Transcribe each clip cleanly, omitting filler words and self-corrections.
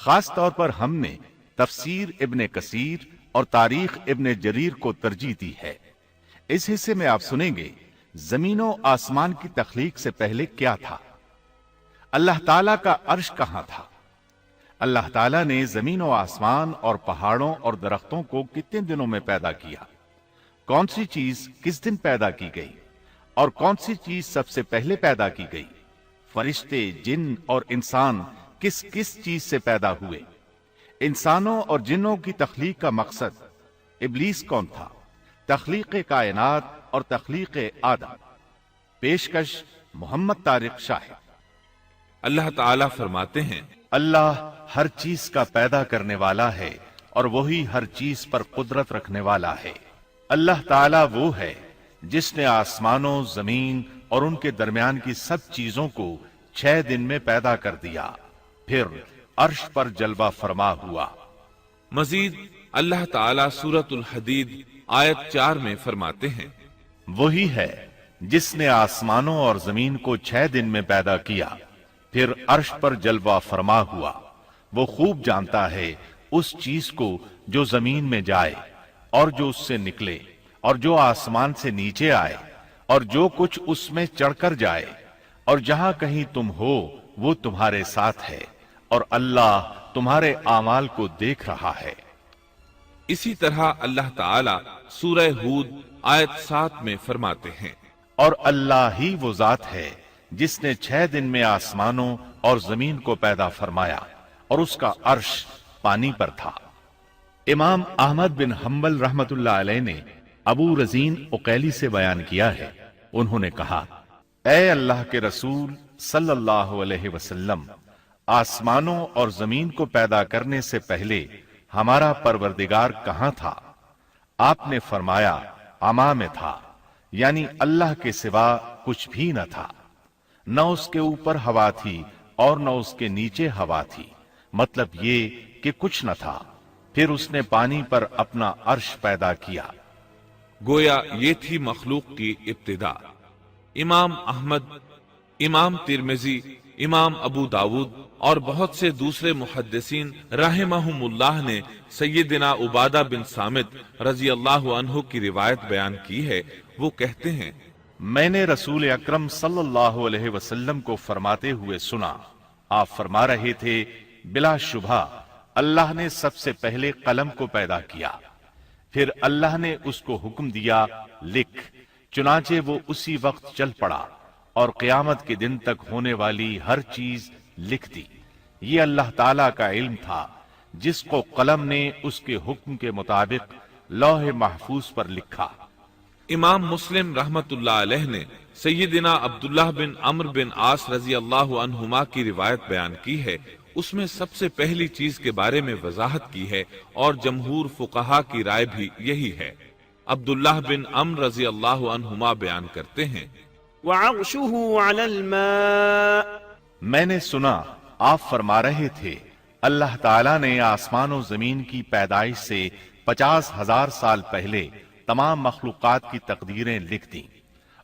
خاص طور پر ہم نے تفسیر ابن کثیر اور تاریخ ابن جریر کو ترجیح دی ہے۔ اس حصے میں آپ سنیں گے زمین و آسمان کی تخلیق سے پہلے کیا تھا، اللہ تعالیٰ کا عرش کہاں تھا، اللہ تعالیٰ نے زمین و آسمان اور پہاڑوں اور درختوں کو کتنے دنوں میں پیدا کیا، کون سی چیز کس دن پیدا کی گئی اور کون سی چیز سب سے پہلے پیدا کی گئی، فرشتے، جن اور انسان کس کس چیز سے پیدا ہوئے، انسانوں اور جنوں کی تخلیق کا مقصد، ابلیس کون تھا، تخلیق کائنات اور تخلیق آدم۔ پیشکش محمد طارق شاہد۔ اللہ تعالیٰ فرماتے ہیں، اللہ ہر چیز کا پیدا کرنے والا ہے اور وہی ہر چیز پر قدرت رکھنے والا ہے۔ اللہ تعالیٰ وہ ہے جس نے آسمانوں، زمین اور ان کے درمیان کی سب چیزوں کو 6 دن میں پیدا کر دیا، پھر عرش پر جلوہ فرما ہوا۔ مزید اللہ تعالیٰ سورۃ الحدید آیت 4 میں فرماتے ہیں، وہی ہے جس نے آسمانوں اور زمین کو 6 دن میں پیدا کیا، پھر عرش پر جلوہ فرما ہوا۔ وہ خوب جانتا ہے اس چیز کو جو زمین میں جائے اور جو اس سے نکلے اور جو آسمان سے نیچے آئے اور جو کچھ اس میں چڑھ کر جائے، اور جہاں کہیں تم ہو وہ تمہارے ساتھ ہے، اور اللہ تمہارے اعمال کو دیکھ رہا ہے۔ اسی طرح اللہ تعالیٰ سورہ ہود آیت 7 میں فرماتے ہیں، اور اللہ ہی وہ ذات ہے جس نے 6 دن میں آسمانوں اور زمین کو پیدا فرمایا اور اس کا عرش پانی پر تھا۔ امام احمد بن حنبل رحمت اللہ علیہ نے ابو رزین عقیلی سے بیان کیا ہے، انہوں نے کہا، اے اللہ کے رسول صلی اللہ علیہ وسلم، آسمانوں اور زمین کو پیدا کرنے سے پہلے ہمارا پروردگار کہاں تھا؟ آپ نے فرمایا، عما میں تھا، یعنی اللہ کے سوا کچھ بھی نہ تھا، نہ اس کے اوپر ہوا تھی اور نہ اس کے نیچے ہوا تھی، مطلب یہ کہ کچھ نہ تھا، پھر اس نے پانی پر اپنا عرش پیدا کیا۔ گویا یہ تھی مخلوق کی ابتدا۔ امام احمد، امام ترمذی، امام ابو داود اور بہت سے دوسرے محدثین رحمہم اللہ نے سیدنا عبادہ بن صامت رضی اللہ عنہ کی روایت بیان کی ہے۔ وہ کہتے ہیں، میں نے رسول اکرم صلی اللہ علیہ وسلم کو فرماتے ہوئے سنا، آپ فرما رہے تھے، بلا شبہ اللہ نے سب سے پہلے قلم کو پیدا کیا، پھر اللہ نے اس کو حکم دیا، لکھ، چنانچہ وہ اسی وقت چل پڑا اور قیامت کے دن تک ہونے والی ہر چیز لکھ دی۔ یہ اللہ تعالیٰ کا علم تھا جس کو قلم نے اس کے حکم کے مطابق لوح محفوظ پر لکھا۔ امام مسلم رحمت اللہ علیہ نے سیدنا عبداللہ بن عمرو بن عاص رضی اللہ عنہما کی روایت بیان کی ہے، اس میں سب سے پہلی چیز کے بارے میں وضاحت کی ہے اور جمہور فقہا کی رائے بھی یہی ہے۔ عبداللہ بن عمرو رضی اللہ عنہما بیان کرتے ہیں، وعرشه على الماء، میں نے سنا آپ فرما رہے تھے، اللہ تعالیٰ نے آسمان و زمین کی پیدائش سے 50,000 سال پہلے تمام مخلوقات کی تقدیریں لکھ دیں،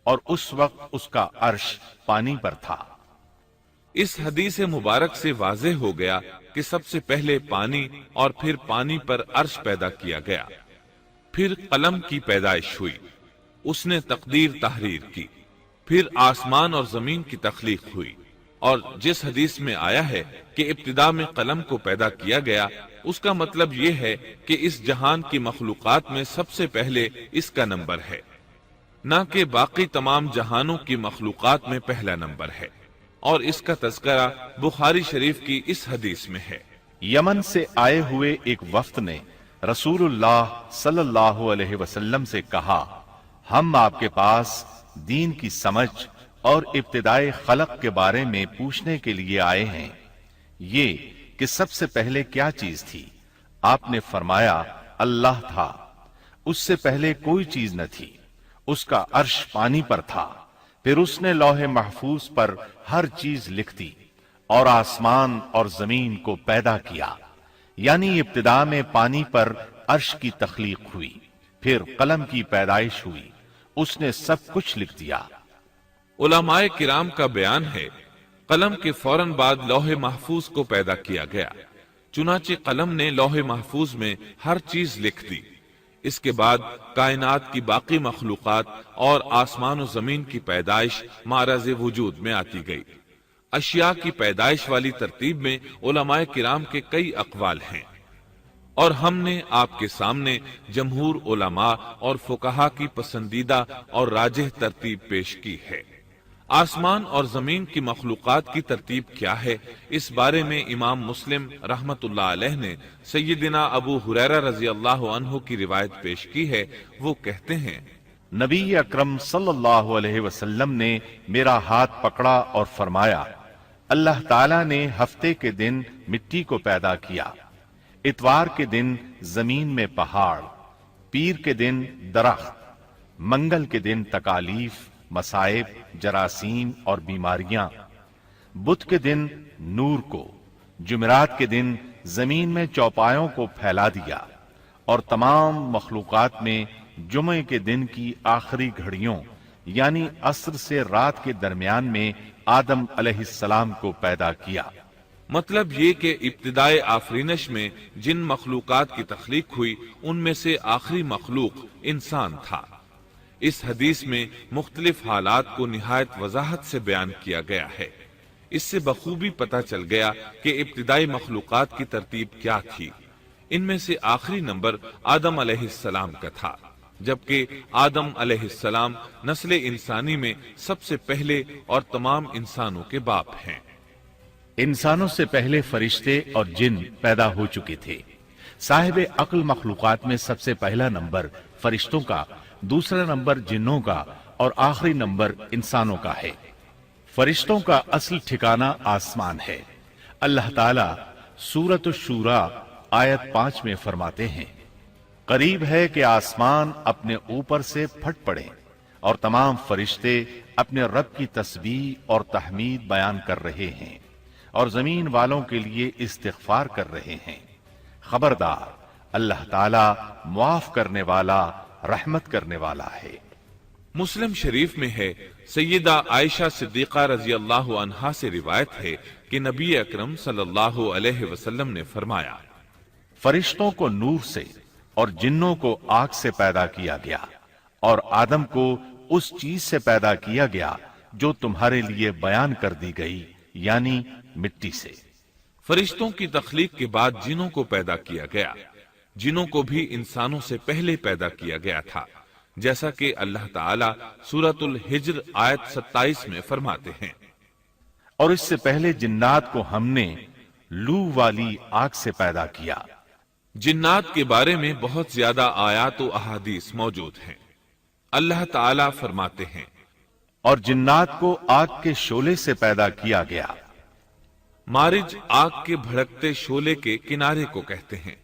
اور اس وقت اس کا عرش پانی پر تھا۔ اس حدیث مبارک سے واضح ہو گیا کہ سب سے پہلے پانی اور پھر پانی پر عرش پیدا کیا گیا، پھر قلم کی پیدائش ہوئی، اس نے تقدیر تحریر کی، پھر آسمان اور زمین کی تخلیق ہوئی، اور جس حدیث میں آیا ہے کہ ابتدا میں قلم کو پیدا کیا گیا، اس کا مطلب یہ ہے کہ اس جہان کی مخلوقات میں سب سے پہلے اس کا نمبر ہے، نہ کہ باقی تمام جہانوں کی مخلوقات میں پہلا نمبر ہے، اور اس کا تذکرہ بخاری شریف کی اس حدیث میں ہے۔ یمن سے آئے ہوئے ایک وفد نے رسول اللہ صلی اللہ علیہ وسلم سے کہا، ہم آپ کے پاس دین کی سمجھ اور ابتدائی خلق کے بارے میں پوچھنے کے لیے آئے ہیں، یہ کہ سب سے پہلے کیا چیز تھی؟ آپ نے فرمایا، اللہ تھا، اس سے پہلے کوئی چیز نہ تھی، اس کا عرش پانی پر تھا، پھر اس نے لوح محفوظ پر ہر چیز لکھ دی اور آسمان اور زمین کو پیدا کیا، یعنی ابتدا میں پانی پر عرش کی تخلیق ہوئی، پھر قلم کی پیدائش ہوئی، اس نے سب کچھ لکھ دیا۔ علماء کرام کا بیان ہے، قلم کے فوراً بعد لوح محفوظ کو پیدا کیا گیا، چنانچہ قلم نے لوح محفوظ میں ہر چیز لکھ دی۔ اس کے بعد کائنات کی باقی مخلوقات اور آسمان و زمین کی پیدائش معرض وجود میں آتی گئی۔ اشیاء کی پیدائش والی ترتیب میں علماء کرام کے کئی اقوال ہیں، اور ہم نے آپ کے سامنے جمہور علماء اور فقہا کی پسندیدہ اور راجح ترتیب پیش کی ہے۔ آسمان اور زمین کی مخلوقات کی ترتیب کیا ہے، اس بارے میں امام مسلم رحمت اللہ علیہ نے سیدنا ابو ہریرہ رضی اللہ عنہ کی روایت پیش کی ہے۔ وہ کہتے ہیں، نبی اکرم صلی اللہ علیہ وسلم نے میرا ہاتھ پکڑا اور فرمایا، اللہ تعالیٰ نے ہفتے کے دن مٹی کو پیدا کیا، اتوار کے دن زمین میں پہاڑ، پیر کے دن درخت، منگل کے دن تکالیف، مصائب، جراثیم اور بیماریاں، بدھ کے دن نور کو، جمعرات کے دن زمین میں چوپایوں کو پھیلا دیا، اور تمام مخلوقات میں جمعے کے دن کی آخری گھڑیوں یعنی عصر سے رات کے درمیان میں آدم علیہ السلام کو پیدا کیا۔ مطلب یہ کہ ابتدائے آفرینش میں جن مخلوقات کی تخلیق ہوئی ان میں سے آخری مخلوق انسان تھا۔ اس حدیث میں مختلف حالات کو نہایت وضاحت سے بیان کیا گیا ہے۔ اس سے بخوبی پتہ چل گیا کہ ابتدائی مخلوقات کی ترتیب کیا تھی۔ ان میں سے آخری نمبر آدم علیہ السلام کا تھا، جبکہ آدم علیہ السلام نسل انسانی میں سب سے پہلے اور تمام انسانوں کے باپ ہیں۔ انسانوں سے پہلے فرشتے اور جن پیدا ہو چکے تھے۔ صاحب عقل مخلوقات میں سب سے پہلا نمبر فرشتوں کا، دوسرا نمبر جنوں کا اور آخری نمبر انسانوں کا ہے۔ فرشتوں کا اصل ٹھکانہ آسمان ہے۔ اللہ تعالیٰ سورۃ الشورى آیت 5 میں فرماتے ہیں، قریب ہے کہ آسمان اپنے اوپر سے پھٹ پڑے اور تمام فرشتے اپنے رب کی تسبیح اور تحمید بیان کر رہے ہیں اور زمین والوں کے لیے استغفار کر رہے ہیں۔ خبردار، اللہ تعالیٰ معاف کرنے والا، رحمت کرنے والا ہے۔ مسلم شریف میں ہے، سیدہ عائشہ صدیقہ رضی اللہ عنہا سے روایت ہے کہ نبی اکرم صلی اللہ علیہ وسلم نے فرمایا، فرشتوں کو نور سے اور جنوں کو آگ سے پیدا کیا گیا، اور آدم کو اس چیز سے پیدا کیا گیا جو تمہارے لیے بیان کر دی گئی، یعنی مٹی سے۔ فرشتوں کی تخلیق کے بعد جنوں کو پیدا کیا گیا۔ جنوں کو بھی انسانوں سے پہلے پیدا کیا گیا تھا، جیسا کہ اللہ تعالیٰ سورۃ الحجر آیت 27 میں فرماتے ہیں، اور اس سے پہلے جنات کو ہم نے لو والی آگ سے پیدا کیا۔ جنات کے بارے میں بہت زیادہ آیات و احادیث موجود ہیں۔ اللہ تعالیٰ فرماتے ہیں، اور جنات کو آگ کے شعلے سے پیدا کیا گیا۔ مارج آگ کے بھڑکتے شعلے کے کنارے کو کہتے ہیں۔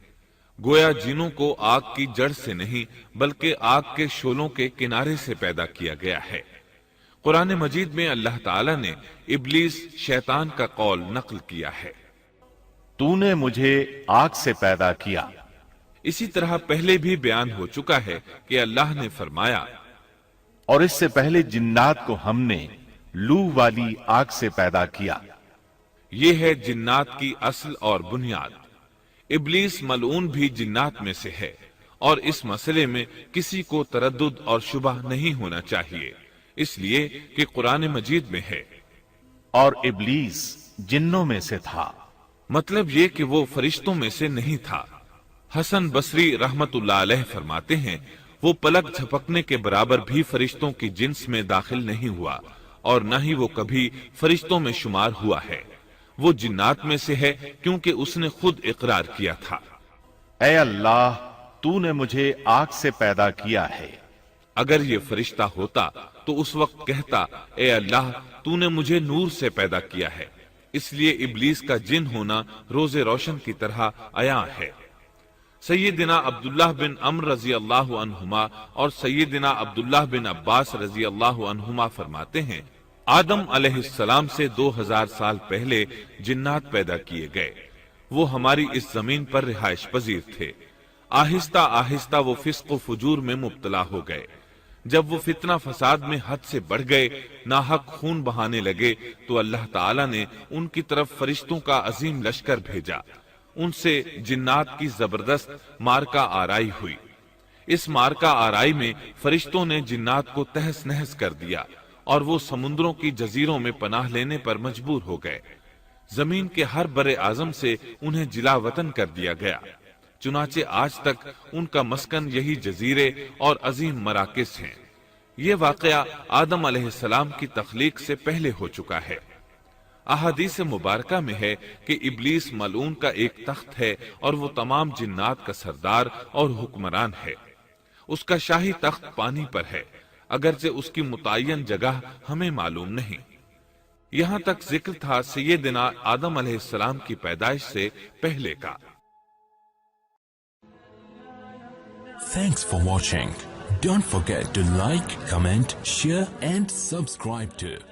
گویا جنوں کو آگ کی جڑ سے نہیں بلکہ آگ کے شعلوں کے کنارے سے پیدا کیا گیا ہے۔ قرآن مجید میں اللہ تعالیٰ نے ابلیس شیطان کا قول نقل کیا ہے، تو نے مجھے آگ سے پیدا کیا۔ اسی طرح پہلے بھی بیان ہو چکا ہے کہ اللہ نے فرمایا، اور اس سے پہلے جنات کو ہم نے لو والی آگ سے پیدا کیا۔ یہ ہے جنات کی اصل اور بنیاد۔ ابلیس ملعون بھی جنات میں سے ہے، اور اس مسئلے میں کسی کو تردد اور شبہ نہیں ہونا چاہیے، اس لیے کہ قرآن مجید میں ہے، اور ابلیس جنوں میں سے تھا۔ مطلب یہ کہ وہ فرشتوں میں سے نہیں تھا۔ حسن بصری رحمت اللہ علیہ فرماتے ہیں، وہ پلک جھپکنے کے برابر بھی فرشتوں کی جنس میں داخل نہیں ہوا، اور نہ ہی وہ کبھی فرشتوں میں شمار ہوا ہے۔ وہ جنات میں سے ہے کیونکہ اس نے خود اقرار کیا تھا، اے اللہ، تو نے مجھے آگ سے پیدا کیا ہے۔ اگر یہ فرشتہ ہوتا تو اس وقت کہتا، اے اللہ، تو نے مجھے نور سے پیدا کیا ہے۔ اس لیے ابلیس کا جن ہونا روز روشن کی طرح عیاں ہے۔ سیدنا عبداللہ بن عمرو رضی اللہ عنہما اور سیدنا عبداللہ بن عباس رضی اللہ عنہما فرماتے ہیں، آدم علیہ السلام سے 2000 سال پہلے جنات پیدا کیے گئے۔ وہ ہماری اس زمین پر رہائش پذیر تھے۔ آہستہ آہستہ وہ فسق و فجور میں مبتلا ہو گئے۔ جب وہ فتنہ فساد میں حد سے بڑھ گئے، ناحق خون بہانے لگے، تو اللہ تعالیٰ نے ان کی طرف فرشتوں کا عظیم لشکر بھیجا۔ ان سے جنات کی زبردست مارکا آرائی ہوئی۔ اس مارکا آرائی میں فرشتوں نے جنات کو تہس نہس کر دیا اور وہ سمندروں کی جزیروں میں پناہ لینے پر مجبور ہو گئے۔ زمین کے ہر بر اعظم سے انہیں جلا وطن کر دیا گیا، چنانچہ آج تک ان کا مسکن یہی جزیرے اور عظیم مراکز ہیں۔ یہ واقعہ آدم علیہ السلام کی تخلیق سے پہلے ہو چکا ہے۔ احادیث مبارکہ میں ہے کہ ابلیس ملعون کا ایک تخت ہے اور وہ تمام جنات کا سردار اور حکمران ہے۔ اس کا شاہی تخت پانی پر ہے، اگرچہ اس کی متعین جگہ ہمیں معلوم نہیں۔ یہاں تک ذکر تھا سیدنا آدم علیہ السلام کی پیدائش سے پہلے کا۔ Thanks for watching. Don't forget to like, comment, share and subscribe to